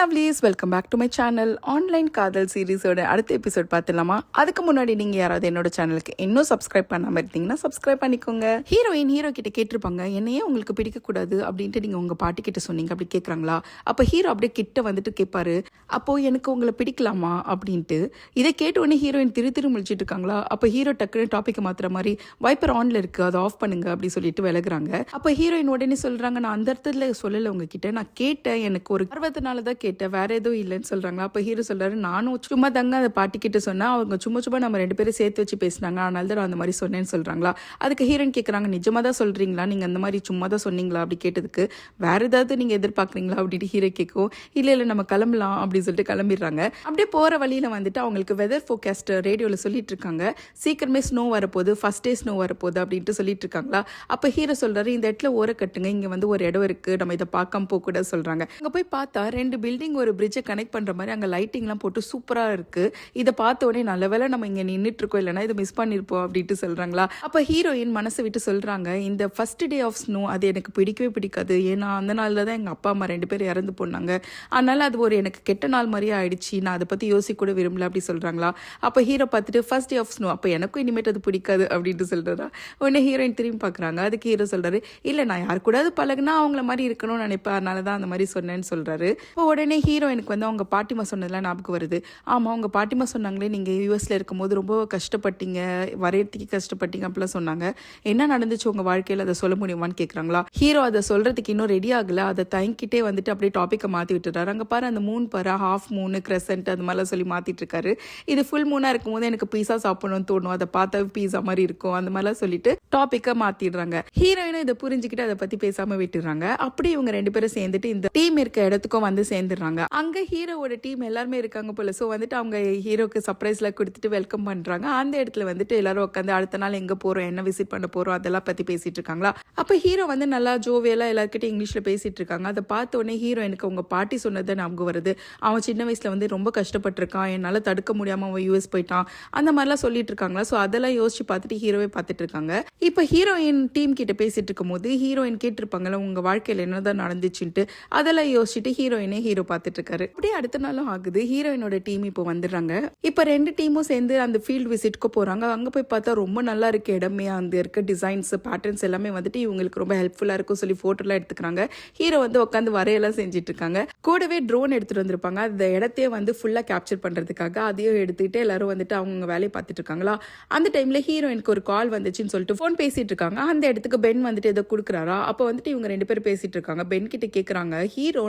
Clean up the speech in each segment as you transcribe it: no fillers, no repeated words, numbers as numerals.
Lovelies, welcome back to my channel. Online காதல் சீரீஸோட அடுத்த எபிசோட் பார்த்துலாமா? அதுக்கு முன்னாடி நீங்கள் யாராவது என்னோட சேனலுக்கு இன்னும் சப்ஸ்கிரைப் பண்ணாமல் இருந்தீங்கன்னா சப்ஸ்கிரைப் பண்ணிக்கோங்க. ஹீரோ கிட்ட கேட்டிருப்பாங்க, என்னையே உங்களுக்கு பிடிக்கக்கூடாது அப்படின்ட்டு நீங்கள் உங்கள் பாட்டி கிட்ட சொன்னீங்க அப்படி கேட்குறாங்களா? அப்போ ஹீரோ அப்படியே கிட்ட வந்துட்டு கேட்பாரு, அப்போது எனக்கு உங்களை பிடிக்கலாமா அப்படின்ட்டு. இதை கேட்டோடனே ஹீரோயின் திரு முழிச்சிட்டு இருக்காங்களா? அப்போ ஹீரோ டக்குன்னு டாப்பிக்கை மாற்றுற மாதிரி, வைப்பர் ஆனில் இருக்குது, அதை ஆஃப் பண்ணுங்க அப்படி சொல்லிட்டு விலகுறாங்க. அப்போ ஹீரோயின் உடனே சொல்கிறாங்க, நான் அந்த இடத்துல சொல்லலை உங்ககிட்ட, நான் கேட்டேன், எனக்கு ஒரு ஆர்வத்தினால தான் கேட்டேன், வேற எதுவும் இல்லைன்னு சொல்றாங்க. அப்ப ஹீரோ சொல்றாரு, நானும் சும்மா தாங்க அதை பாட்டி கிட்ட சொன்னா, அவங்க சும்மா நம்ம ரெண்டு பேரும் சேர்த்து வச்சு பேசினாங்க, அதனால தான் நான் அந்த மாதிரி சொன்னேன்னு சொல்றாங்களா? அதுக்கு ஹீரோயின் கேட்கறாங்க, நிஜமா தான் சொல்றீங்களா, நீங்க அந்த மாதிரி சும்மா தான் சொன்னீங்களா அப்படி கேட்டதுக்கு, வேற ஏதாவது நீங்க எதிர்பார்க்குறீங்களா அப்படின்ட்டு ஹீரோ கேட்கும். இல்ல நம்ம கிளம்பலாம் அப்படின்னு சொல்லிட்டு கிளம்பிடுறாங்க. அப்படியே போற வழியில வந்துட்டு அவங்களுக்கு வெதர் ஃபோர்காஸ்ட் ரேடியோல சொல்லிட்டு இருக்காங்க, சீக்கிரமே ஸ்னோ வரப்போகுது, ஃபர்ஸ்ட் டே ஸ்னோ வரப்போகுது அப்படின்ட்டு சொல்லிட்டு இருக்காங்களா? அப்ப ஹீரோ சொல்றாரு, இந்த இடத்துல ஓர கட்டுங்க, இங்க வந்து ஒரு இடம் இருக்கு, நம்ம இதை பார்க்காம போக கூட சொல்றாங்க. அங்க போய் பார்த்தா ரெண்டு பில்டிங் ஒரு பிரிட்ஜை கனெக்ட் பண்ணுற மாதிரி அங்கே லைட்டிங்லாம் போட்டு சூப்பராக இருக்குது. இதை பார்த்த உடனே நல்ல வேளை நம்ம இங்கே நின்றுட்டு இருக்கோம், இல்லைனா இதை மிஸ் பண்ணியிருப்போம் அப்படின்ட்டு சொல்கிறாங்களா? அப்போ ஹீரோயின் மனசை விட்டு சொல்கிறாங்க, இந்த ஃபர்ஸ்ட் டே ஆஃப் ஸ்னோ அது எனக்கு பிடிக்கவே பிடிக்காது, ஏன்னா அந்த நாளில் தான் எங்கள் அப்பா அம்மா ரெண்டு பேரும் இறந்து போனாங்க, அதனால் அது ஒரு எனக்கு கெட்ட நாள் மாதிரியே ஆயிடுச்சு, நான் அதை பற்றி யோசிக்க கூட விரும்பல அப்படி சொல்கிறாங்களா? அப்போ ஹீரோ பார்த்துட்டு ஃபர்ஸ்ட் டே ஆஃப் ஸ்னோ, அப்போ எனக்கும் இனிமேட்டு அது பிடிக்காது அப்படின்ட்டு சொல்கிறாரா? உடனே ஹீரோயின் திரும்பி பார்க்குறாங்க. அதுக்கு ஹீரோ சொல்கிறாரு, இல்லை நான் யார் கூடாது பழகுனா அவங்கள மாதிரி இருக்கணும்னு நினைப்பேன், அதனால தான் அந்த மாதிரி சொன்னேன்னு சொல்கிறாரு. இப்போ உடனே ஹீரோயினுக்கு வந்து அவங்க பாட்டிமா சொன்னதெல்லாம் ஞாபகம் வருது. ஆமாம், அவங்க பாட்டிமா சொன்னாங்களே, நீங்கள் யூஎஸில் இருக்கும்போது ரொம்ப கஷ்டப்பட்டீங்க, வரையறதுக்கு கஷ்டப்பட்டீங்க அப்படிலாம் சொன்னாங்க, என்ன நடந்துச்சு உங்கள் வாழ்க்கையில், அதை சொல்ல முடியுமான்னு கேட்குறாங்களா? ஹீரோ அதை சொல்கிறதுக்கு இன்னும் ரெடி ஆகலை, அதை தயங்கிட்டே வந்துட்டு அப்படியே டாப்பிக்கை மாற்றி விட்டுறாரு. அங்கே பாரு அந்த மூன் பாரு, ஹாஃப் மூணு, கிரெசன்ட் அது மாதிரிலாம் சொல்லி மாற்றிட்டு இருக்காரு. இது ஃபுல் மூனாக இருக்கும்போது எனக்கு பீஸா சாப்பிடணும்னு தோணும், அதை பார்த்தா பீஸா மாதிரி இருக்கும், அந்த மாதிரிலாம் சொல்லிட்டு டாப்பிக்கை மாற்றிடுறாங்க. ஹீரோயினும் இதை புரிஞ்சுக்கிட்டு அதை பற்றி பேசாமல் விட்டுறாங்க. அப்படி இவங்க ரெண்டு பேரும் சேர்ந்துட்டு இந்த டீம் இருக்க இடத்துக்கும் வந்து சேர்ந்துடுறாங்க. அங்க ஹீரோவோட டீம் எல்லாருமே இருக்காங்க போல. ஸோ வந்துட்டு அவங்க ஹீரோக்கு சர்ப்ரைஸ்ல கொடுத்துட்டு வெல்கம் பண்றாங்க. அந்த இடத்துல வந்துட்டு எல்லாரும் உட்காந்து அடுத்த நாள் எங்க போறோம், என்ன விசிட் பண்ண போறோம், அதெல்லாம் பத்தி பேசிட்டு இருக்காங்களா? அப்ப ஹீரோ வந்து நல்லா ஜோவியலா எல்லாருக்கிட்டையும் இங்கிலீஷ்ல பேசிட்டு இருக்காங்க. அதை பார்த்த உடனே ஹீரோ, எனக்கு உங்க பாட்டி சொன்னதை ஞாபகம் வருது, அவன் சின்ன வயசுல வந்து ரொம்ப கஷ்டப்பட்டிருக்கான், என்னால தடுக்க முடியாம அவன் யூஎஸ் போயிட்டான், அந்த மாதிரிலாம் சொல்லிட்டு இருக்காங்களா? ஸோ அதெல்லாம் யோசிச்சு பார்த்துட்டு ஹீரோவே பார்த்துட்டு இருக்காங்க. இப்ப ஹீரோயின் டீம் கிட்ட பேசிட்டு இருக்கும் போது ஹீரோயின் கேட்டிருப்பாங்கல்ல, உங்க வாழ்க்கையில என்னதான் நடந்துச்சுன்ட்டு, அதெல்லாம் யோசிச்சுட்டு ஹீரோயினே ஹீரோ பார்த்துட்டு இருக்காரு. அப்படியே அடுத்த நாளும் ஆகுது. ஹீரோயினோட டீம் இப்போ வந்துடுறாங்க. இப்போ ரெண்டு டீமும் சேர்ந்து அந்த ஃபீல்டு விசிட்க்கு போறாங்க. அங்க போய் பார்த்தா ரொம்ப நல்லா இருக்கு இடமே, அந்த இருக்க டிசைன்ஸ் பேட்டர்ன்ஸ் எல்லாமே வந்துட்டு இவங்களுக்கு ரொம்ப ஹெல்ப்ஃபுல்லா இருக்கும் சொல்லி போட்டோலாம் எடுத்துக்கிறாங்க. ஹீரோ வந்து உட்காந்து வரையெல்லாம் செஞ்சுட்டு இருக்காங்க. கூடவே ட்ரோன் எடுத்துட்டு வந்திருப்பாங்க, அந்த இடத்தையே வந்து ஃபுல்லா கேப்சர் பண்றதுக்காக. அதையும் எடுத்துக்கிட்டு எல்லாரும் வந்துட்டு அவங்க வேலையை பார்த்துட்டு இருக்காங்களா? அந்த டைம்ல ஹீரோயினுக்கு ஒரு கால் வந்துச்சுன்னு சொல்லிட்டு ஃபோன் பேசிட்டு இருக்காங்க. அந்த இடத்துக்கு பென் வந்துட்டு ஏதோ கொடுக்குறாரா? அப்போ வந்துட்டு இவங்க ரெண்டு பேரும் பேசிட்டு இருக்காங்க. பென் கிட்ட கேட்குறாங்க, ஹீரோ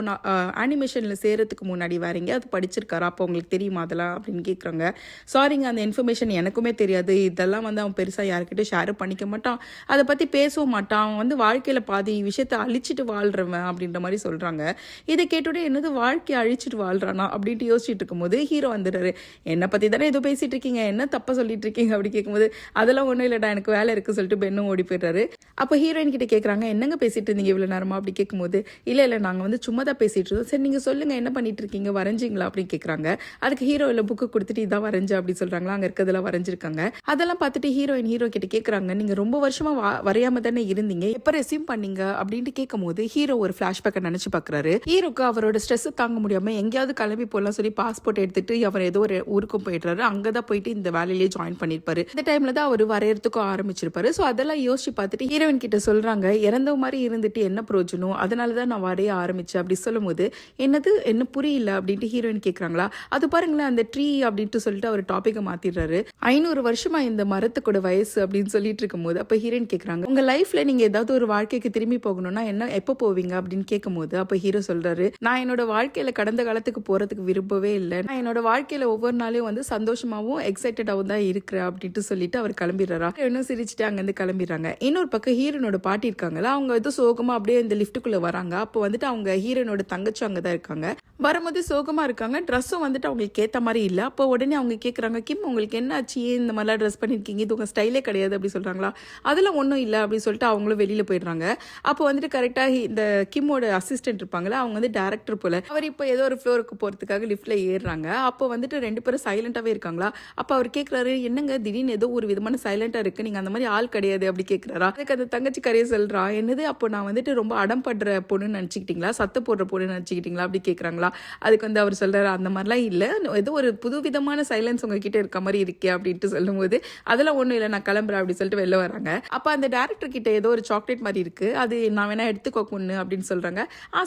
அனிமேஷன்ல சேரத்துக்கு முன்னாடி வேற எங்கேயாவது படிச்சிருக்காரா, அப்போ உங்களுக்கு தெரியுமா அதெல்லாம் அப்படின்னு கேட்குறாங்க. சாரிங்க, அந்த இன்ஃபர்மேஷன் எனக்குமே தெரியாது, இதெல்லாம் வந்து அவன் பெருசாக யாருக்கிட்ட ஷேர் பண்ணிக்க மாட்டான், அதை பற்றி பேசவும் மாட்டான், அவன் வந்து வாழ்க்கையில் பாதி விஷயத்தை அழிச்சிட்டு வாழ்றவன் அப்படின்ற மாதிரி சொல்கிறாங்க. இதை கேட்டோட என்னது வாழ்க்கையை அழிச்சிட்டு வாழ்றானா அப்படின்ட்டு யோசிச்சுட்டு இருக்கும்போது ஹீரோ வந்துடுறாரு. என்னை பற்றி தானே ஏதோ பேசிட்டு இருக்கீங்க, என்ன தப்பாக சொல்லிட்டு இருக்கீங்க அப்படி கேட்கும்போது, அதெல்லாம் ஒன்றும் இல்லைடா, எனக்கு வேலை இருக்குது சொல்லிட்டு பெண்ணும் ஓடி போயிடுறாரு. அப்போ ஹீரோயின் கிட்ட கேட்குறாங்க, என்னங்க பேசிட்டு இருந்தீங்க இவ்வளோ நேரமா அப்படி கேட்கும்போது, இல்லை நாங்கள் வந்து சும்மா தான் பேசிட்டு இருந்தோம், சரி நீங்கள் சொல்லுங்க என்ன பண்ணிட்டு இருக்கீங்க, வரைஞ்சிங்களா அப்படின்னு கேட்குறாங்க. அதுக்கு ஹீரோ இல்லை புக்கு கொடுத்துட்டு இதான் வரைஞ்ச அப்படி சொல்றாங்களா? அங்கே இருக்கிறதெல்லாம் வரைஞ்சிருக்காங்க. அதெல்லாம் பார்த்துட்டு ஹீரோயின் ஹீரோ கிட்ட கேட்குறாங்க, நீங்க ரொம்ப வருஷமா வரையாம தானே இருந்தீங்க, எப்போ ரெஸ்யூம் பண்ணீங்க அப்படின்ட்டு கேட்கும்போது ஹீரோ ஒரு ஃபிளாஷ்பேக்கை நினைச்சு பார்க்குறாரு. ஹீரோக்கு அவரோட ஸ்ட்ரெஸ் தாங்க முடியாம எங்கேயாவது கிளம்பி போகலாம் சொல்லி பாஸ்போர்ட் எடுத்துட்டு அவர் ஏதோ ஒரு ஊருக்கும் போயிடுறாரு. அங்கதான் போயிட்டு இந்த வேலையிலேயே ஜாயின் பண்ணிருப்பாரு. இந்த டைம்ல தான் அவர் வரையறதுக்கும் ஆரம்பிச்சிருப்பாரு. ஸோ அதெல்லாம் யோசிச்சு பார்த்துட்டு ஹீரோயின் கிட்ட சொல்றாங்க, இறந்த மாதிரி இருந்துட்டு என்ன பிரயோஜனம், அதனாலதான் நான் வரைய ஆரம்பிச்சேன் அப்படி சொல்லும் போது, என்னது என்ன புரியல அப்படின்ட்டு ஹீரோயின் கேட்குறாங்களா? அது பாருங்களேன் அந்த ட்ரீ அப்படின்ட்டு சொல்லிட்டு அவர் டாப்பிக்கை மாத்திடுறாரு. 500 வருஷமா இந்த மரத்துக்கூட வயசு அப்படின்னு சொல்லிட்டு இருக்கும்போது அப்ப ஹீரோயின் கேட்குறாங்க, உங்க லைஃப்ல நீங்க ஏதாவது ஒரு வாழ்க்கைக்கு திரும்பி போகணும்னா என்ன எப்போ போவீங்க அப்படின்னு கேட்கும்போது அப்ப ஹீரோ சொல்றாரு, நான் என்னோட வாழ்க்கையில கடந்த காலத்துக்கு போறதுக்கு விரும்பவே இல்லை, நான் என்னோட வாழ்க்கையில ஒவ்வொரு நாளையும் வந்து சந்தோஷமாவும் எக்ஸைட்டடாகவும் தான் இருக்கிறேன் அப்படின்ட்டு சொல்லிட்டு அவர் கிளம்பிடுறாரா. இன்னும் சிரிச்சுட்டு அங்கிருந்து கிளம்பிடுறாங்க. இன்னொரு பக்கம் ஹீரோனோட பாட்டி இருக்காங்களா, அவங்க ஏதோ சோகமா அப்படியே இந்த லிஃப்ட்டுக்குள்ள வராங்க. அப்போ வந்துட்டு அவங்க ஹீரோனோட தங்கச்சி அங்கதான் இருக்காங்க. வரும்போது சோகமா இருக்காங்க, ட்ரெஸ்ஸும் வந்துட்டு அவங்களுக்கு ஏற்ற மாதிரி இல்லை. அப்போ உடனே அவங்க கேட்குறாங்க, கிம் உங்களுக்கு என்ன ஆச்சு, இந்த மாதிரிலாம் ட்ரெஸ் பண்ணியிருக்கீங்க, இது உங்கள் ஸ்டைலே கிடையாது அப்படி சொல்கிறாங்களா? அதெல்லாம் ஒன்றும் இல்லை அப்படின்னு சொல்லிட்டு அவங்களும் வெளியில் போயிடுறாங்க. அப்போ வந்துட்டு கரெக்டாக இந்த கிம்மோட அசிஸ்டன்ட் இருப்பாங்களா, அவங்க வந்து டேரக்டர் போல, அவர் இப்போ ஏதோ ஒரு ஃப்ளோருக்கு போகிறதுக்காக லிஃப்ட்டில் ஏறுறாங்க. அப்போ வந்துட்டு ரெண்டு பேரும் சைலண்டாகவே இருக்காங்களா. அப்போ அவர் கேட்குறாரு, என்னங்க திடீர்னு ஏதோ ஒரு விதமான சைலண்டாக இருக்குது, நீங்கள் அந்த மாதிரி ஆள் கிடையாது அப்படி கேட்குறாரா. அதுக்கு அந்த தங்கச்சி கரையை சொல்கிறான், என்னது அப்போ நான் வந்துட்டு ரொம்ப அடம் படுற பொண்ணுன்னு நினச்சிக்கிட்டீங்களா, சத்த போடுற பொண்ணுன்னு நினச்சிக்கிட்டீங்களா அப்படி கேட்குறாங்களா. கேட்குறாங்களா. அதுக்கு வந்து அவர் சொல்கிறாரு, அந்த மாதிரிலாம் இல்லை, ஏதோ ஒரு புதுவிதமான சைலன்ஸ் உங்ககிட்ட இருக்க மாதிரி இருக்கே அப்படின்ட்டு சொல்லும்போது, அதெல்லாம் ஒன்றும் இல்லை, நான் கிளம்புறேன் அப்படின்னு சொல்லிட்டு வெளில வராங்க. அப்போ அந்த டேரக்டர் கிட்ட ஏதோ ஒரு சாக்லேட் மாதிரி இருக்குது, அது நான் வேணா எடுத்துக்கோன்னு அப்படின்னு சொல்கிறாங்க.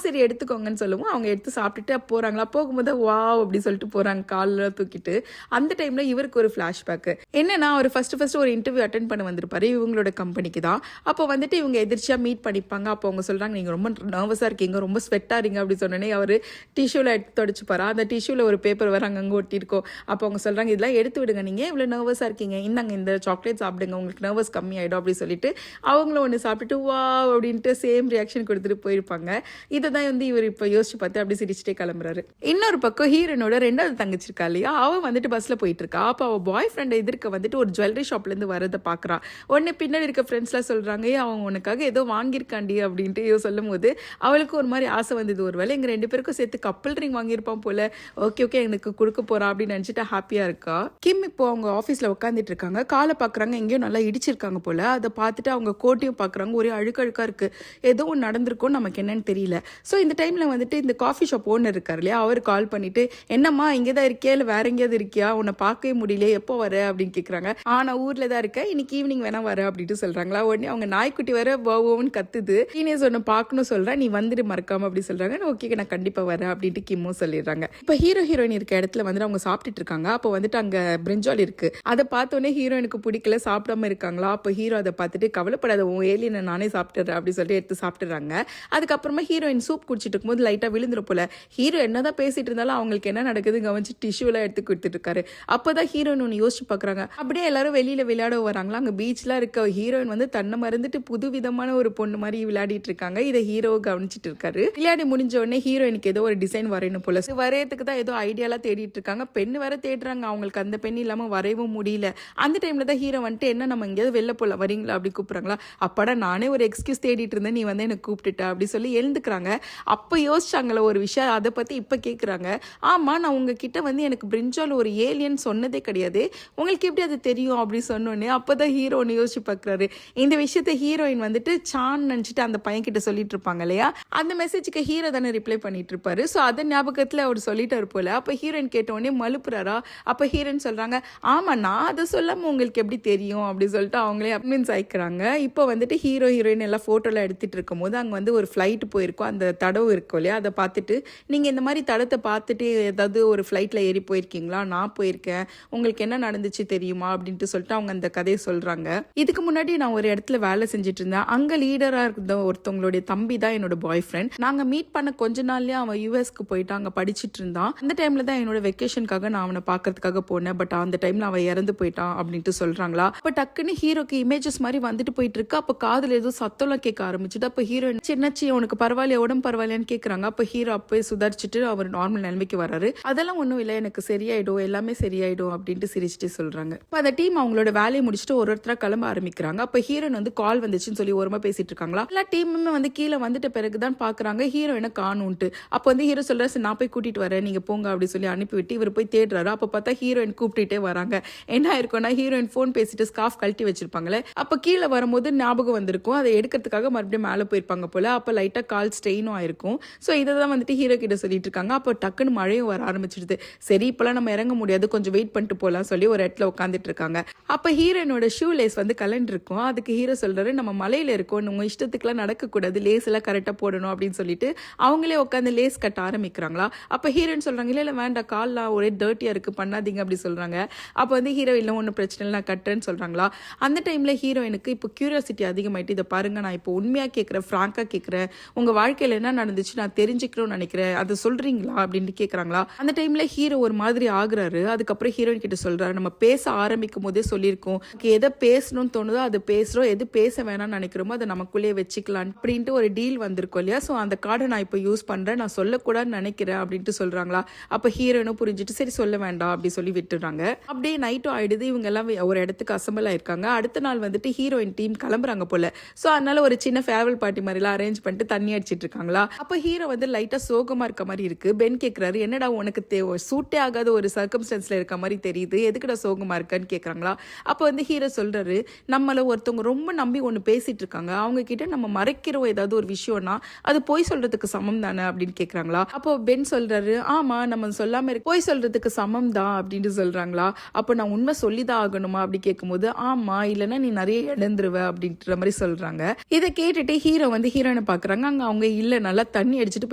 சரி எடுத்துக்கோங்கன்னு சொல்லுவோம். அவங்க எடுத்து சாப்பிட்டுட்டு போகிறாங்களா. போகும்போது வாவ் அப்படி சொல்லிட்டு போகிறாங்க காலில் தூக்கிட்டு. அந்த டைமில் இவருக்கு ஒரு ஃப்ளாஷ்பேக்கு என்னன்னா, அவர் ஃபஸ்ட்டு ஒரு இன்டர்வியூ அட்டென்ட் பண்ண வந்திருப்பாரு இவங்களோட கம்பெனிக்கு தான். அப்போ வந்துட்டு இவங்க எதிர்ச்சியாக மீட் பண்ணிப்பாங்க. அப்போ அவங்க சொல்கிறாங்க, நீங்கள் ரொம்ப நர்வஸாக இருக்கீங்க, ரொம்ப ஸ்வெட்டாக இருங்க அப்படி சொன்னோன்னே அவர் டிஷ்யூவில் எடுத்து தொடச்சிப்பாரா. அந்த டிஷ்யூவில் ஒரு பேப்பர் வர அங்கங்கே ஒட்டியிருக்கோம். அப்போ அவங்க சொல்கிறாங்க, இதெல்லாம் எடுத்து விடுங்க, நீங்கள் இவ்வளோ நர்வஸாக இருக்கீங்க, இந்தாங்க இந்த சாக்லேட் சாப்பிடுங்க, உங்களுக்கு நர்வஸ் கம்மியாயிடும் அப்படின்னு சொல்லிட்டு அவங்களும் ஒன்று சாப்பிட்டுட்டு வா அப்படின்ட்டு சேம் ரியாக்ஷன் கொடுத்துட்டு போயிருப்பாங்க. இதை தான் வந்து இவர் இப்போ யோசிச்சு பார்த்து அப்படி சிரிச்சுட்டே கிளம்புறாரு. இன்னொரு பக்கம் ஹீரோனோட 2வது தங்கச்சிருக்கா இல்லையா, அவன் வந்துட்டு பஸ்ஸில் போயிட்டு இருக்கா. அப்போ அவள் பாய் ஃப்ரெண்டை எதிர்க்க வந்துட்டு ஒரு ஜுவல்லரி ஷாப்லேருந்து வரதை பார்க்குறான். உடனே பின்னாடி இருக்க ஃப்ரெண்ட்ஸ்லாம் சொல்கிறாங்க, அவன் உனக்காக ஏதோ வாங்கியிருக்காண்டி அப்படின்ட்டு சொல்லும் போது அவளுக்கு ஒரு மாதிரி ஆசை வந்தது. ஒரு வேளை எங்கள் 2 பேருக்கும் சேர்த்து கப்பல் ரிங் வாங்கியிருப்பான் போல, ஓகே எனக்கு கொடுக்க போறா அப்படின்னு நினச்சிட்டு ஹாப்பியாக இருக்கா. கிம் இப்போ அவங்க ஆஃபீஸில் உட்காந்துட்டு இருக்காங்க. காலை பார்க்குறாங்க, எங்கேயும் நல்லா இடிச்சிருக்காங்க போல. அதை பார்த்துட்டு அவங்க கோட்டையும் பார்க்குறாங்க, ஒரே அழுக்கழுக்காக இருக்குது, ஏதோ ஒன்று நடந்திருக்கும், நமக்கு என்னன்னு தெரியல. ஸோ இந்த டைமில் வந்துட்டு இந்த காஃபி ஷாப் ஓனர் இருக்கார் இல்லையா, அவர் கால் பண்ணிட்டு, என்னம்மா இங்கே தான் இருக்கியா இல்லை வேற எங்கேயாவது இருக்கியா, உன்னை பார்க்கவே முடியல, எப்போ வர அப்படின்னு கேட்குறாங்க. நான் ஊரில் தான் இருக்கேன், இன்னைக்கு ஈவினிங் வேணா வர அப்படின்ட்டு சொல்கிறாங்களா. உடனே அவங்க நாய்க்குட்டி வர போவோன்னு கத்துது. டீனேஜ் ஒன்று பார்க்கணும் சொல்கிறேன், நீ வந்துட்டு மறக்காம அப்படி சொல்கிறாங்க. ஓகே நான் கண்டிப்பாக வரேன் அப்படின்ட்டு கிம்மும் சொல்லிடுறாங்க. இப்போ ஹீரோயின் இருக்க இடத்துல வந்துட்டு அவங்க சாப்பிட்டுட்டு இருக்காங்க. அப்போ வந்துட்டு அங்கே பிரிஞ்சால் இருக்குது. அதை பார்த்தோன்னே ஹீரோயினுக்கு பிடிக்கல, சாப்பிடாம இருக்காங்களா. அப்போ ஹீரோ அதை பார்த்துட்டு, கவலைப்படாத உன் ஏலியனை நானே சாப்பிட்டுறேன் அப்படி சொல்லிட்டு எடுத்து சாப்பிட்டுறாங்க. அதுக்கப்புறமா ஹீரோயின் சூப் குடிச்சிட்டு இருக்கும்போது லைட்டாக விழுந்துரும் போல. ஹீரோ என்னதான் பேசிட்டு இருந்தாலும் அவங்களுக்கு என்ன நடக்குது கவனிச்சு டிஷ்யூலாம் எடுத்து கொடுத்துட்டு இருக்காரு. அப்போதான் ஹீரோயின் ஒன்று யோசிச்சு பார்க்குறாங்க. அப்படியே எல்லாரும் வெளியில் விளையாட வராங்களா. அங்கே பீச்லாம் இருக்க ஹீரோயின் வந்து தன்னை மறந்துட்டு புது விதமான ஒரு பொண்ணு மாதிரி விளையாடிட்டு இருக்காங்க. இதை ஹீரோ கவனிச்சிட்டு இருக்காரு. விளையாடி முடிஞ்ச உடனே ஹீரோயினுக்கு ஏதோ ஒரு டிசைன் வரையணும் போல. வரையறதுக்கு தான் ஏதோ ஐடியாலாம் தேடிட்டு இருக்காங்க. பெண்ணு வேற தேடுறாங்க, அவங்களுக்கு அந்த பெண் இல்லாமல் வரையவும் முடியல. அந்த டைம்ல தான் ஹீரோ வந்துட்டு, என்ன நம்ம எங்கேயாவது வெளில போல வரீங்களா அப்படி கூப்பிட்றாங்களா. அப்பாடா நானே ஒரு எக்ஸ்கியூஸ் தேடிட்டு இருந்தேன், நீ வந்து எனக்கு கூப்பிட்டுட்ட அப்படி சொல்லி எழுந்துக்கிறாங்க. அப்போ யோசிச்சாங்களே ஒரு விஷயம், அதை பற்றி இப்போ கேட்குறாங்க. ஆமாம், நான் உங்ககிட்ட வந்து எனக்கு பிரிஞ்சால் ஒரு ஏலியன் சொன்னதே கிடையாது, உங்களுக்கு எப்படி அது தெரியும் அப்படி சொன்னோன்னே அப்போ தான் ஹீரோ ஒன்று யோசிச்சு பார்க்குறாரு. இந்த விஷயத்த ஹீரோயின் வந்துட்டு சான் நினச்சிட்டு அந்த பையன்கிட்ட சொல்லிட்டு இருப்பாங்க இல்லையா, அந்த மெசேஜுக்கு ஹீரோ தானே ரிப்ளை பண்ணிட்டு இருப்பாரு. ஸோ அதை ஞாபகத்தில் அவர் சொல்லிட்டாரு போல. அப்போ ஹீரோயின் கேட்டோடனே மலுப்புறாரா. அப்போ ஹீரோயின் சொல்கிறாங்க, ஆமாம் நான் அதை சொல்லாமல் உங்களுக்கு எப்படி தெரியும் அப்படி சொல்லிட்டு அவங்களே அட்மின்ஸ் ஆயிக்கிறாங்க. இப்போ வந்துட்டு ஹீரோயின் எல்லாம் ஃபோட்டோலாம் எடுத்துகிட்டு இருக்கும் போது அங்கே வந்து ஒரு ஃப்ளைட் போயிருக்கும், அந்த தடவு இருக்கும் இல்லையா, அதை பார்த்துட்டு, நீங்கள் இந்த மாதிரி தடத்தை பார்த்துட்டு ஏதாவது ஒரு ஃப்ளைட்டில் ஏறி போயிருக்கீங்களா, நான் போயிருக்கேன், உங்களுக்கு என்ன நடந்துச்சு தெரியுமா அப்படின்ட்டு சொல்லிட்டு அவங்க அந்த கதையை சொல்கிறாங்க. இதுக்கு முன்னாடி நான் ஒரு இடத்துல வேலை செஞ்சுட்டு இருந்தேன், அங்கே லீடராக இருந்த ஒருத்தவங்களுடைய தம்பி தான் என்னோட பாய் ஃப்ரெண்ட். நாங்கள் மீட் பண்ண கொஞ்ச நாள்லேயே அவன் யூஎஸ்க்கு போயிட்டு அங்கே படிச்சுட்டு இருந்தான். அந்த டைமில் தான் என்னோட வெக்கேஷனுக்காக நான் அவனை பார்க்கறதுக்காக போனேன். பட் அந்த டைமில் அவன் இறந்து போயிட்டான் அப்படின்ட்டு சொல்கிறாங்களா. அப்போ டக்குன்னு ஹீரோக்கு இமேஜஸ் மாதிரி வந்துட்டு போயிட்டு இருக்கு. அப்போ காதில் ஏதோ சத்தம்லாம் கேட்க ஆரம்பிச்சுட்டு, அப்போ ஹீரோயின் சின்னச்சி உனக்கு பரவாயில்லையா, உடம்பு பரவாயில்லையான்னு கேட்குறாங்க. அப்போ ஹீரோ அப்போயே சுதாரிச்சுட்டு அவர் நார்மல் நிலைமைக்கு வராரு. அதெல்லாம் ஒன்றும் இல்லை, எனக்கு சரியாயிடும், எல்லாமே சரியாயிடும் அப்படின்ட்டு சிரிச்சுட்டு சொல்கிறாங்க. இப்போ அந்த டீம் அவங்களோட வேலையை முடிச்சுட்டு ஒருத்தராக கிளம்ப ஆரம்பிக்கிறாங்க. அப்போ ஹீரோயின் வந்து கால் வந்துச்சுன்னு சொல்லி ஓரமாக பேசிட்டு இருக்காங்களா. எல்லா டீமுமே வந்து கீழே வந்துட்ட பிறகுதான் பார்க்குறாங்க ஹீரோயினை காணுன்ட்டு. அப்போ வந்து ஹீரோ சொல்கிறாரு, நான் போய் கூட்டிட்டு வரேன், நீங்கள் போங்க அப்படி சொல்லி அனுப்பிவிட்டு இவர் போய் தேடுறாரு. அப்போ பார்த்தா ஹீரோயின் கூப்பிட்டுட்டே வராங்க. என்ன ஆயிருக்கும்னா, ஹீரோயின் ஃபோன் பேசிட்டு ஸ்கார்ஃப் கழட்டி வச்சிருப்பாங்களே, அப்போ கீழே வரும்போது ஞாபகம் வந்திருக்கும், அதை எடுக்கிறதுக்காக மறுபடியும் மேலே போயிருப்பாங்க போல. அப்போ லைட்டாக கால் ஸ்ட்ரெயினும் ஆயிருக்கும். ஸோ இதை தான் வந்துட்டு ஹீரோ கிட்ட சொல்லிட்டு இருக்காங்க. அப்போ டக்குன்னு மழையும் வர ஆரம்பிச்சிடுது. சரி இப்போலாம் நம்ம இறங்க முடியாது, கொஞ்சம் வெயிட் பண்ணிட்டு போகலாம் சொல்லி ஒரு இடத்துல உட்காந்துட்டு இருக்காங்க. அப்போ ஹீரோயினோட ஷூ லேஸ் வந்து கலண்டு இருக்கும். அதுக்கு ஹீரோ சொல்றாரு, நம்ம மலையில இருக்கோம், உங்க இஷ்டத்துக்குலாம் நடக்கக்கூடாது, லேஸ் எல்லாம் கரெக்டாக போடணும் அப்படின்னு சொல்லிட்டு அவங்களே உட்காந்து லேஸ் கட்ட ஆரம்பிக்கிறாங்களா. அப்போ ஹீரோயின் சொல்றாங்க, இல்லை வேண்டாம், கால்லாம் ஒரே டர்ட்டியா இருக்கு, பண்ணாதீங்க அப்படி சொல்றாங்க. அப்போ வந்து ஹீரோ இல்லை ஒன்றும் பிரச்சனை இல்லை, நான் கட்டுறேன்னு சொல்றாங்களா. அந்த டைம்ல ஹீரோயினுக்கு இப்போ கியூரியாசிட்டி அதிகமாயிட்டு, இதை பாருங்க நான் இப்போ உண்மையாக கேட்குறேன், ஃப்ராங்காக கேட்குறேன், உங்க வாழ்க்கையில் என்ன நடந்துச்சு நான் தெரிஞ்சுக்கணும்னு நினைக்கிறேன், அதை சொல்றீங்களா அப்படின்னு கேட்குறாங்களா. அந்த டைம்ல ஹீரோ ஒரு மாதிரி ஆகுறாரு. அதுக்கப்புறம் ஹீரோயின் கிட்ட சொல்றாரு, நம்ம பேச ஆரம்பிக்கும் போதே சொல்லியிருக்கோம், எதை பேசணும்னு தோணுதோ அது பேசுறோம், எது பேச வேணாம்னு நினைக்கிறோமோ அதை நமக்குள்ளேயே வச்சுக்கலாம் அப்படின்ட்டு ஒரு டீல் வந்திருக்கும் இல்லையா. ஸோ அந்த கார்டை நான் இப்போ யூஸ் பண்றேன், நான் சொல்லக்கூடாதுன்னு நினைக்கிறேன் அப்படின்ட்டு சொல்றாங்களா. அப்போ ஹீரோயினும் புரிஞ்சுட்டு சரி சொல்ல வேண்டாம் அப்படி சொல்லி விட்டுறாங்க. அப்படியே நைட்டும் ஆயிடுது. இவங்க எல்லாம் ஒரு இடத்துக்கு அசம்பிள் ஆயிருக்காங்க. அடுத்த நாள் வந்துட்டு ஹீரோயின் டீம் கிளம்புறாங்க போல. ஸோ அதனால ஒரு சின்ன ஃபேர்வெல் பார்ட்டி மாதிரிலாம் அரேஞ்ச் பண்ணிட்டு தண்ணி அடிச்சிட்டு இருக்காங்களா. அப்போ ஹீரோ வந்து லைட்டா சோகமா இருக்க மாதிரி இருக்கு. பென் கேட்குறாரு, என்னடா உனக்கு சூட்டே ஆகாத ஒரு சர்க்கம்ஸ்டன்ஸ்ல இருக்க மாதிரி தெரியுது, எதுக்குடா சோகமா இருக்கான்னு கேட்குறாங்களா. அப்போ வந்து ஹீரோ சொல்றாரு, நம்மள ஒருத்தவங்க ரொம்ப நம்பி ஒன்று பேசிட்டு இருக்காங்க, அவங்க கிட்ட நம்ம மறைக்கிறோம் ஏதாவது ஒரு விஷயம்னா அது போய் சொல்றதுக்கு சமம் தானே அப்படின்னு கேட்குறாங்களா. அப்போ பென் சொல்றாரு, ஆமா நம்ம சொல்லாம போய் சொல்றதுக்கு சமம் தான் அப்படின்னு சொல்றாங்களா. அப்போ நான் உண்மை சொல்லிதான் ஆகணுமா அப்படி கேட்கும்போது, ஆமா இல்லைன்னா நீ நிறைய இழந்துருவ அப்படின்ற மாதிரி சொல்றாங்க. இதை கேட்டுட்டு ஹீரோ வந்து ஹீரோயினை பாக்குறாங்க. அங்க அவங்க இல்ல, நல்லா தண்ணி அடிச்சுட்டு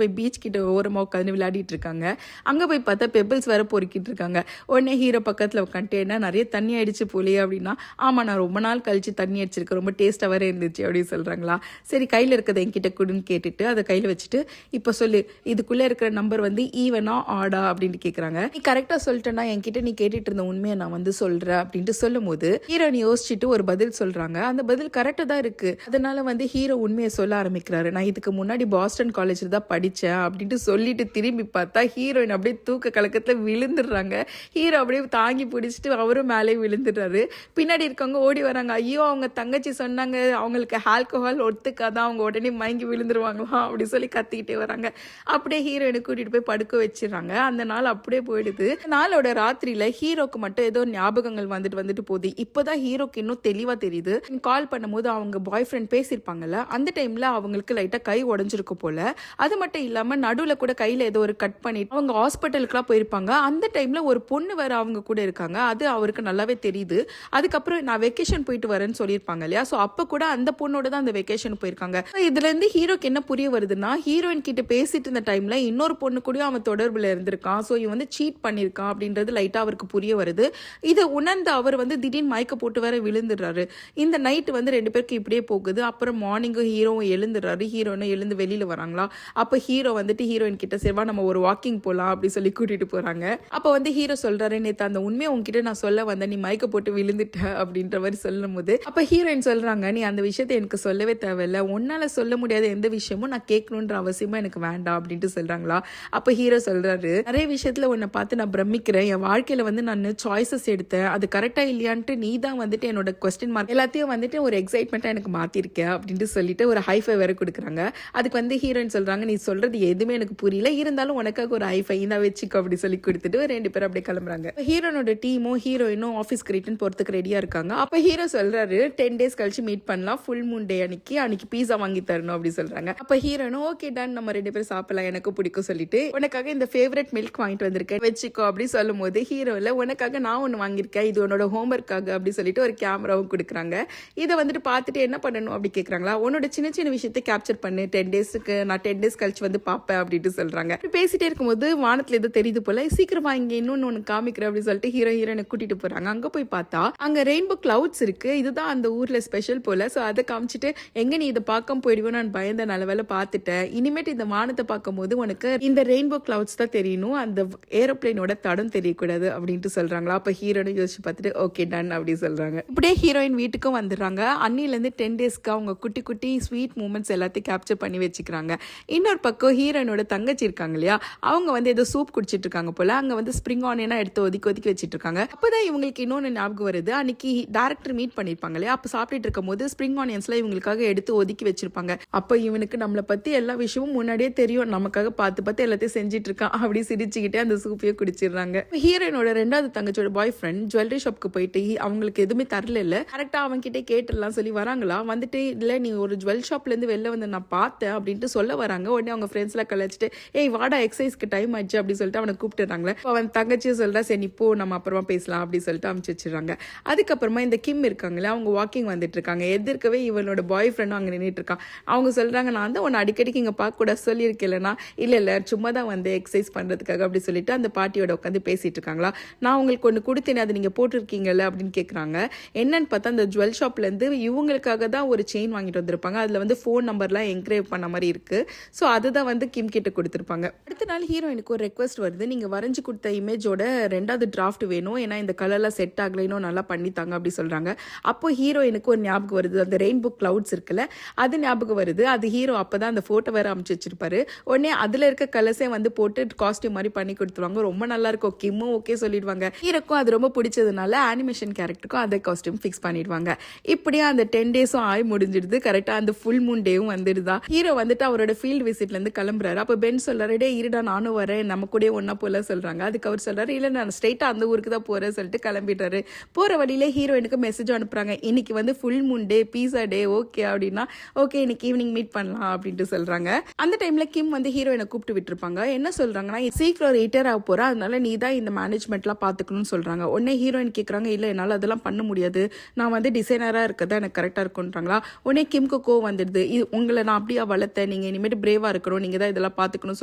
போய் பீச் கிட்ட ஓரமா உட்காந்து விளையாடிட்டு இருக்காங்க. அங்க போய் பார்த்தா பெபிள்ஸ் வேற பொறுக்கிட்டு இருக்காங்க. உடனே ஹீரோ பக்கத்துல உட்காந்துட்டு, என்ன நிறைய தண்ணி அடிச்சு போலியே அப்படின்னா, ஆமா நான் ரொம்ப நாள் கழிச்சு தண்ணி அடிச்சிருக்கேன், ரொம்ப டேஸ்டா வேற இருந்துச்சு அப்படின்னு சொல்றாங்களா. சரி கையில இருக்கிறத என்கிட்ட கொடுன்னு கேட்டுட்டு அதை கையில வச்சுட்டு, இப்ப சொல்லு இதுக்குள்ள இருக்கிற நம்பர் வந்து ஈவனா ஆடா அப்படின்னு கேக்குறாங்க. நீ கரெக்டா சொல்லிட்டேன்னா என்கிட்ட நீ கேட்டுட்டு இருந்த உண்மையை நான் வந்து சொல்றேன் அப்படின்ட்டு சொல்லும் போது ஹீரோயின் யோசிச்சுட்டு ஒரு பதில் சொல்றாங்க. அந்த பதில் கரெக்டா தான் இருக்கு. அதனால வந்து ஹீரோ உண்மையை சொல்ல ஆரம்பிக்கிறாரு. நான் இதுக்கு முன்னாடி பாஸ்டன் காலேஜ்ல தான் படிச்சேன் அப்படின்ட்டு சொல்லிட்டு திரும்பி பார்த்தா ஹீரோயின் அப்படியே தூக்க கலக்கத்துல விழுந்துடுறாங்க. ஹீரோ அப்படியே தாங்கி பிடிச்சிட்டு அவரும் மேலே விழுந்துடுறாரு. பின்னாடி இருக்கவங்க ஓடி வராங்க. ஐயோ அவங்க தங்கச்சி சொன்னாங்க அவங்களுக்கு ஆல்கஹால் ஒத்துக்காதான், அவங்க உடனே மயங்கி விழுந்துருவாங்களா அப்படி சொல்லி கத்திக்கிட்டே வராங்க. அப்படியே ஹீரோயினை கூட்டிட்டு போய் படுக்க வச்சிடறாங்க. அந்த நாள் அப்படியே போயிடுது. நாளோட ராத்திரியில ஹீரோக்கு மட்டும் ஏதோ ஞாபகங்கள் வந்துட்டு போகுது. இப்போதான் ஹீரோக்கு இன்னும் தெளிவா தெரியுது. கால் பண்ணும்போது அவங்க பாய் ஃப்ரெண்ட் பேசியிருப்பாங்கல்ல, அந்த டைம்ல அவங்களுக்கு லைட்டா கை உடஞ்சிருக்கு போல. அது மட்டும் இல்லாம நடுவுல கூட கையில ஏதோ ஒரு கட் பண்ணிட்டு அவங்க ஹாஸ்பிட்டலுக்குலாம் போயிருப்பாங்க. அந்த டைம்ல ஒரு பொண்ணு வேற அவங்க கூட இருக்காங்க. அது அவருக்கு நல்லாவே தெரியுது. அதுக்கப்புறம் நான் வெக்கேஷன் போயிட்டு வரேன்னு சொல்லியிருப்பாங்க இல்லையா. ஸோ அப்ப கூட அந்த பொண்ணோட தான் அந்த வெக்கேஷன் போயிருக்காங்க. இதுல இருந்து ஹீரோக்கு என்ன புரிய வருதுன்னா, ஹீரோயின் கிட்ட பேசிட்டு இருந்த டைம்ல இன்னொரு பொண்ணு கூட அவன் தொடர்புல இருந்திருக்கான். ஸோ இவன் வந்து சீட் பண்ணியிருக்கான் அப்படின்றது லைட்டா அவருக்கு புரிய வருது. இதை உணர்ந்து அவர் வந்து திடீர்னு மயக்க போட்டு வேற விழுந்துடுறாரு. இந்த நைட் வந்து ரெண்டு பேருக்கு இப்படியே போகுது. அப்புறம் மார்னிங்கும் ஹீரோவும் எழுந்துடுறாரு. ஹீரோனும் எழுந்து வெளியில வராங்களா. அப்ப ஹீரோ வந்துட்டு ஹீரோயின் கிட்ட சேவா நம்ம ஒரு வாக்கிங் போலாம் அப்படி சொல்லி கூட்டிட்டு போறாங்க. அப்ப வந்து ஹீரோ சொல்றாரு, நேத்து அந்த உண்மையை உங்ககிட்ட நான் சொல்ல வந்தேன், நீ மயக்க போட்டு விழுந்துட்ட அப்படின்ற மாதிரி சொல்லும் போது அப்ப ஹீரோயின் சொல்றாங்க, நீ அந்த விஷயத்தை எனக்கு சொல்லவே தேவையில்ல, உன்னால சொல்ல முடியாத எந்த விஷயமும் நான் கேட்கணுன்ற அவசியமா எனக்கு வேண்டாம் அப்படின்ட்டு சொல்றாங்களா. அப்ப ஹீரோ சொல்றாரு, நிறைய விஷயத்துல உன்னை பார்த்து நான் பிரமிக்கிறேன். என் வாழ்க்கையில வந்து நான் சாய்ஸஸ் எடுத்தேன், அது கரெக்டா இல்லையான்ட்டு நீ தான் வந்துட்டு என்னோட கொஸ்டின் மார்க் எல்லாத்தையும் வந்துட்டு ஒரு எக்ஸைட்மெண்ட்டா எனக்கு மாத்திருக்க அப்படின்ட்டு சொல்லிட்டு ஒரு ஹைஃபை வேற கொடுக்குறாங்க. அதுக்கு வந்து ஹீரோயின் சொல்றாங்க, நீ சொல்றது எதுவுமே எனக்கு புரியல, இருந்தாலும் உனக்காக ஒரு ஹைஃபை இந்த வச்சுக்கோ அப்படி சொல்லி கொடுத்துட்டு ரெண்டு பேரும் அப்படியே கிளம்புறாங்க. ஹீரோனோட டீமும் ஹீரோயினும் ஆஃபீஸ்க்கு ரிட்டர்ன் போறதுக்கு ரெடியா இருக்காங்க. அப்ப ஹீரோ சொல்றாரு, 10 days கழிச்சு மீட் பண்ணலாம், ஃபுல் மூன் டே அன்னைக்கு பீஸா வாங்கி தரணும் அப்படி சொல்றாங்க. அப்ப ஹீரோனும் ஓகே டன், நம்ம ரெண்டு பேரும் சாப்பிடலாம், எனக்கு பிடிக்கும் சொல்லிட்டு உனக்காக இந்த ஃபேவரட் மில்க் வாங்கிட்டு வந்திருக்கேன் வச்சுக்கோ அப்படி சொல்லும் போது ஹீரோல உனக்காக நான் ஒன்னு வாங்கியிருக்கேன், இது உன்னோட ஹோம்ஒர்க்காக அப்படி சொல்லிட்டு ஒரு கேமராவும் கொடுக்குறாங்க. இதை வந்துட்டு பார்த்துட்டு என்ன பண்ணணும் அப்படி கேட்குறாங்களா. உன்னோட சின்ன சின்ன விஷயத்தை கேப்சர் பண்ணு, 10 daysக்கு நான் 10 days கழிச்சு வந்து பார்ப்பேன் அப்படின்ட்டு சொல்றாங்க. பேசிட்டே இருக்கும்போது வானத்துல ஏதோ தெரியுது போல, சீக்கிரமா இங்க இன்னொன்னு ஒன்று காமிக்கிறேன் அப்படின்னு சொல்லிட்டு ஹீரோயினை கூட்டிட்டு போறாங்க. அங்க போய் பார்த்தா அங்க ரெயின்போ கிளவுட்ஸ் இருக்கு. இதுதான் அந்த ஊர்ல ஸ்பெஷல் போல. ஸோ அதை காமிச்சிட்டு எங்க நீ இதை பார்க்க போயிடுவோம், நான் பயந்த நல்ல வேலை பார்த்துட்டேன், இனிமேட்டு இந்த வானத்தை பார்க்கும் போது உனக்கு இந்த ரெயின்போ கிளவுட்ஸ் தான் தெரியணும், அந்த ஏரோப்ளைனோட தடம் தெரியக்கூடாது அப்படின்ட்டு சொல்றாங்களா. அப்ப ஹீரோனை யோசிச்சு பார்த்துட்டு ஓகே டன் அப்படி சொல்றாங்க. இப்படியே ஹீரோயின் வீட்டுக்கும் வந்துடுறாங்க. அன்னிலேருந்து 10 daysக்கு அவங்க குட்டி குட்டி ஸ்வீட் மூமெண்ட்ஸ் எல்லாத்தையும் கேப்சர் பண்ணி வச்சுக்கிறாங்க. இன்னொரு பக்கம் ஹீரோயினோட தங்கச்சி இருக்காங்க இல்லையா, அவங்க வந்து ஏதோ சூப் குடிச்சிட்டு இருக்காங்க போல. அங்க வந்து ஸ்ப்ரிங் ஆனியனா எடுத்து ஒதுக்கி வச்சிட்டு இருக்காங்க. அப்பதான் இவங்களுக்கு இன்னொன்னு ஞாபகம் வருது, அன்னைக்கு டைரக்டர் மீட் பண்ணிருப்பாங்க இல்லையா, அப்ப சாப்பிட்டு இருக்கும் போது ஸ்ப்ரிங் ஆனியன்ஸ்ல இவங்களுக்காக எடுத்து ஒதுக்கி வச்சிருப்பாங்க. அப்ப இவனுக்கு நம்மளை பத்தி எல்லா விஷயமும் முன்னாடியே தெரியும், நமக்காக பார்த்து எல்லாத்தையும் செஞ்சிட்டு இருக்கான் அப்படி சிரிச்சுக்கிட்டே அந்த சூப்பையே குடிச்சிடுறாங்க. ஹீரோயினோட ரெண்டாவது தங்கச்சியோட பாய் ஃப்ரெண்ட் ஜுவல்லரி ஷாப்க்கு போயிட்டு அவங்களுக்கு எதுவுமே தரல இல்ல, கரெக்டா அவங்க கிட்டே கேட்டுலாம் சொல்லி வராங்களா. வந்துட்டு இல்ல நீ ஒரு ஜுவல் ஷாப்ல இருந்து வெளில வந்து நான் பார்த்தேன் அப்படின்ட்டு சொல்ல வராங்க. உடனே அவங்க ஃப்ரெண்ட்ஸ் எல்லாம் கழிச்சிட்டு ஏய் வாடா எக்ஸசைஸ்க்கு டைம் ஆயிடுச்சு அப்படின்னு சொல்லிட்டு அவனை கூப்பிட்டுறாங்களே. அவன் தங்கச்சியும் சொல்றா சரி நீ போ நம்ம அப்புறமா பேசலாம் அப்படின்னு சொல்லிட்டு அனுப்பிச்சு வச்சிடறாங்க. அதுக்கப்புறமா இந்த கிம் இருக்காங்களே, அவங்க வாக்கிங் வந்துட்டு இருக்காங்க. எதிர்க்கவே இவனோட பாய் ஃப்ரெண்டும் அங்க நின்றுட்டு இருக்கான். அவங்க சொல்றாங்க, நான் தான் உன்னை அடிக்கடிக்கு இங்க பார்க்க கூட சொல்லியிருக்கேன்னா, இல்ல சும்மா தான் வந்து எக்ஸசைஸ் பண்றதுக்காக அப்படி சொல்லிட்டு அந்த பாட்டியோட உட்காந்து பேசிட்டு இருக்காங்களா. நான் உங்களுக்கு ஒன்று கொடுத்தேன், அதை நீங்க போட்டிருக்கீங்கல்ல அப்படின்னு கேட்குறாங்க. என்னன்னு பார்த்தா அந்த ஜுவல் ஷாப்ல இருந்து இவங்களுக்காக தான் ஒரு செயின் வாங்கிட்டு வந்திருப்பாங்க. அதுல வந்து ஃபோன் நம்பர்லாம் என்கிரேவ் பண்ண மாதிரி இருக்கு. ஸோ அதுதான் வந்து கிம் கிட்ட கொடுத்துருப்பாங்க. அடுத்த நாள் ஹீரோயினுக்கு ஒரு ரெக்வஸ்ட் வருது, நீங்க வரைஞ்சு கொடுத்த இமேஜோட 2வது டிராஃப்ட் வேணும், ஏன்னா இந்த கலர்லாம் செட் ஆகல, இன்னும் நல்லா பண்ணித்தாங்க அப்படி சொல்றாங்க. அப்போ ஹீரோயினுக்கு ஒரு ஞாபகம் வருது, அந்த ரெயின்போ கிளவுட்ஸ் இருக்குல்ல அது ஞாபகம் வருது. அது ஹீரோ அப்பதான் அந்த போட்டோ வேற அமைச்சு வச்சிருப்பாரு. உடனே அதுல இருக்க கலர்ஸே வந்து போட்டு காஸ்டியூம் மாதிரி பண்ணி கொடுத்துருவாங்க. ரொம்ப நல்லா இருக்கும். கிம்மும் ஓகே சொல்லிடுவாங்க. ஹீரோக்கும் அது ரொம்ப பிடிச்சதுனால அனிமேஷன் கேரக்டருக்கும் அதே காஸ்டியூம் ஃபிக்ஸ் பண்ணிடுவாங்க. இப்படியே அந்த 10 daysம் ஆய் முடிஞ்சிடுது. கரெக்டா அந்த ஃபுல் மூன் டேவும் வந்துடுதா. ஹீரோ வந்துட்டு அவரோட ஃபீல்டு விசிட்ல இருந்து கிளம்புறாரு. அப்ப பென் சொல்றாரு, டே இருடா நானும் வரேன், நம்ம கூட ஒன்னா போல சொல்றாங்க. அதுக்கு அவர் சொல்றாரு, இல்ல நான் ஸ்ட்ரெயிட்டா அந்த ஊருக்கு தான் போறேன் சொல்லிட்டு கிளம்பிட்டாரு. போற வழியில ஹீரோயினுக்கு மெசேஜ் அனுப்புறாங்க, இன்னைக்கு வந்து ஃபுல் மூன் டே, பீஸா டே, ஓகே அப்படின்னா ஓகே இன்னைக்கு ஈவினிங் மீட் பண்ணலாம் அப்படின்ட்டு சொல்றாங்க. அந்த டைம்ல கிம் வந்து ஹீரோயினை ஹீரோயினை கூப்பிட்டு விட்டுருப்பாங்க. என்ன சொல்றாங்கன்னா, சீக்கிரம் ரிட்டையர் ஆக போற, அதனால நீ தான் இந்த மேனேஜ்மெண்ட்லாம் பார்த்துக்கணும்னு சொல்றாங்க. உடனே ஹீரோயின் கேட்குறாங்க, இல்லை என்னால் அதெல்லாம் பண்ண முடியாது, நான் வந்து டிசைனராக இருக்கிறதா எனக்கு கரெக்டாக இருக்குன்றாங்களா. உடனே கிம்க்கு கோவம் வந்துடுது, உங்களை நான் அப்படியா வளர்த்தேன், நீங்கள் இனிமேட்டு பிரேவாக இருக்கணும், நீங்கள் தான் இதெல்லாம் பார்த்துக்கணும்னு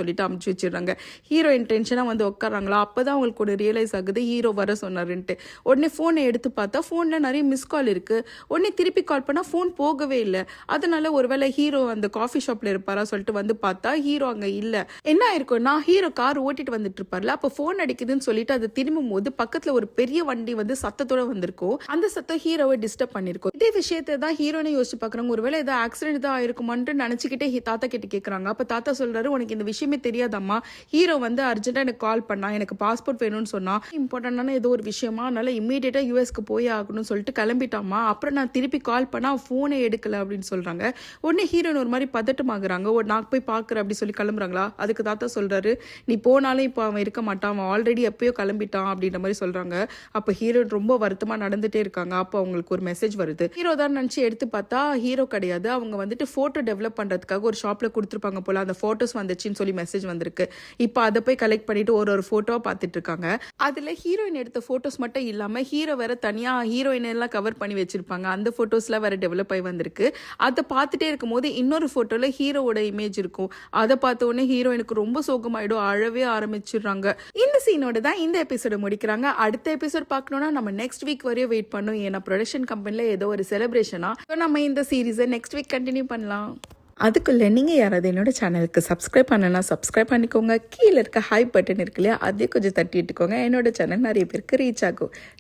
சொல்லிட்டு அமுச்சு வச்சிடுறாங்க. ஹீரோயின் டென்ஷனாக வந்து உட்காராங்களா. அப்போ தான் அவங்களுக்கு ஒரு ரியலைஸ் ஆகுது ஹீரோ வர சொன்னாருன்ட்டு. உடனே ஃபோனை எடுத்து பார்த்தா ஃபோனில் நிறைய மிஸ் கால் இருக்குது. உடனே திருப்பி கால் பண்ணால் ஃபோன் போகவே இல்லை. அதனால ஒருவேளை ஹீரோ அந்த காஃபி ஷாப்பில் இருப்பாரா சொல்லிட்டு வந்து பார்த்தா ஹீரோ அங்கே இல்லை. என்ன ஆயிருக்கும்னா, ஹீரோ கார் ஓட்டிட்டு வந்துட்டு இருப்பார்ல, அப்போ ஃபோன் அடிக்குதுன்னு சொல்லிட்டு அது திரும்பும் போது பக்கத்தில் ஒரு பெரிய வண்டி வந்து சத்தத்தோட வந்திருக்கும். அந்த சத்தம் ஹீரோவை டிஸ்டர்ப் பண்ணிருக்கும். இதே விஷயத்தை தான் ஹீரோனை யோசிச்சு பார்க்குறாங்க. ஒருவேளை ஏதாவது ஆக்சிடென்ட் தான் ஆயிருக்குமான்ட்டு நினச்சிக்கிட்டே தாத்தா கிட்ட கேட்குறாங்க. அப்போ தாத்தா சொல்றாரு, உனக்கு இந்த விஷயமே தெரியாதம்மா, ஹீரோ வந்து அர்ஜென்ட்டாக எனக்கு கால் பண்ணா, எனக்கு பாஸ்போர்ட் வேணும்னு சொன்னா, இம்பார்ட்டண்டான ஏதோ ஒரு விஷயமா, அதனால இம்மீடியட்டாக யூஎஸ்க்கு போய் ஆகணும்னு சொல்லிட்டு கிளம்பிட்டாமா. அப்புறம் நான் திருப்பி கால் பண்ணா ஃபோனை எடுக்கல அப்படின்னு சொல்றாங்க. உடனே ஹீரோயின் ஒரு மாதிரி பதட்டமாகறாங்க. நான் போய் பார்க்குறேன் அப்படி சொல்லி கிளம்புறாங்களா. அதுக்கு தாத்தா சொல்றாரு, நீ போனாலும் இப்போ அவன் இருக்க மாட்டான், அவன் ஆல்ரெடி எப்பயோ கிளம்பிட்டான் அப்படின்ற மாதிரி சொல்றாங்க. அப்போ ஹீரோயின் ரொம்ப வருத்தமா நடந்துட்டே இருக்காங்க. அப்போ அவங்களுக்கு ஒரு மெசேஜ் வருது. ஹீரோ தான் நினச்சி எடுத்து பார்த்தா ஹீரோ கிடையாது. அவங்க வந்துட்டு ஃபோட்டோ டெவலப் பண்ணுறதுக்காக ஒரு ஷாப்பில் கொடுத்துருப்பாங்க போல, அந்த ஃபோட்டோஸ் வந்துச்சுன்னு சொல்லி மெசேஜ் வந்திருக்கு. இப்போ அதை போய் கலெக்ட் பண்ணிட்டு ஒரு ஃபோட்டோவை பார்த்துட்டு இருக்காங்க. அதில் ஹீரோயின் எடுத்த ஃபோட்டோஸ் மட்டும் இல்லாமல் ஹீரோ வேற தனியாக ஹீரோயின் எல்லாம் கவர் பண்ணி வச்சிருப்பாங்க. அந்த ஃபோட்டோஸ்லாம் வேற டெவலப் ஆகி வந்திருக்கு. அதை பார்த்துட்டே இருக்கும்போது இன்னொரு ஃபோட்டோவில் ஹீரோவோட இமேஜ் இருக்கும். அதை பார்த்த உடனே ஹீரோயினுக்கு ரொம்ப சோகமாயிடும், அழவே ஆரம்பிச்சிடுறாங்க. இந்த சீனோட தான் இந்த எபிசோட முடிக்கிறாங்க. அடுத்த எபிசோட் பார்க்கணும்னா நம்ம நெக்ஸ்ட் வீக் வரையும் வெயிட் பண்ணணும். ஏன்னா ப்ரொடக்ஷன் கம்பெனியில் ஏதோ ஒரு செலிப்ரேஷனா, நம்ம இந்த சீரீஸை நெக்ஸ்ட் வீக் கண்டினியூ பண்ணலாம். அதுக்குள்ளே நீங்கள் யாராவது என்னோட சேனலுக்கு சப்ஸ்கிரைப் பண்ணலாம், சப்ஸ்கிரைப் பண்ணிக்கோங்க. கீழே இருக்க ஹை பட்டன் இருக்கு இல்லையா, அதே கொஞ்சம் தட்டி விட்டுக்கோங்க. என்னோட சேனல் நிறைய பேருக்கு ரீச் ஆகும்.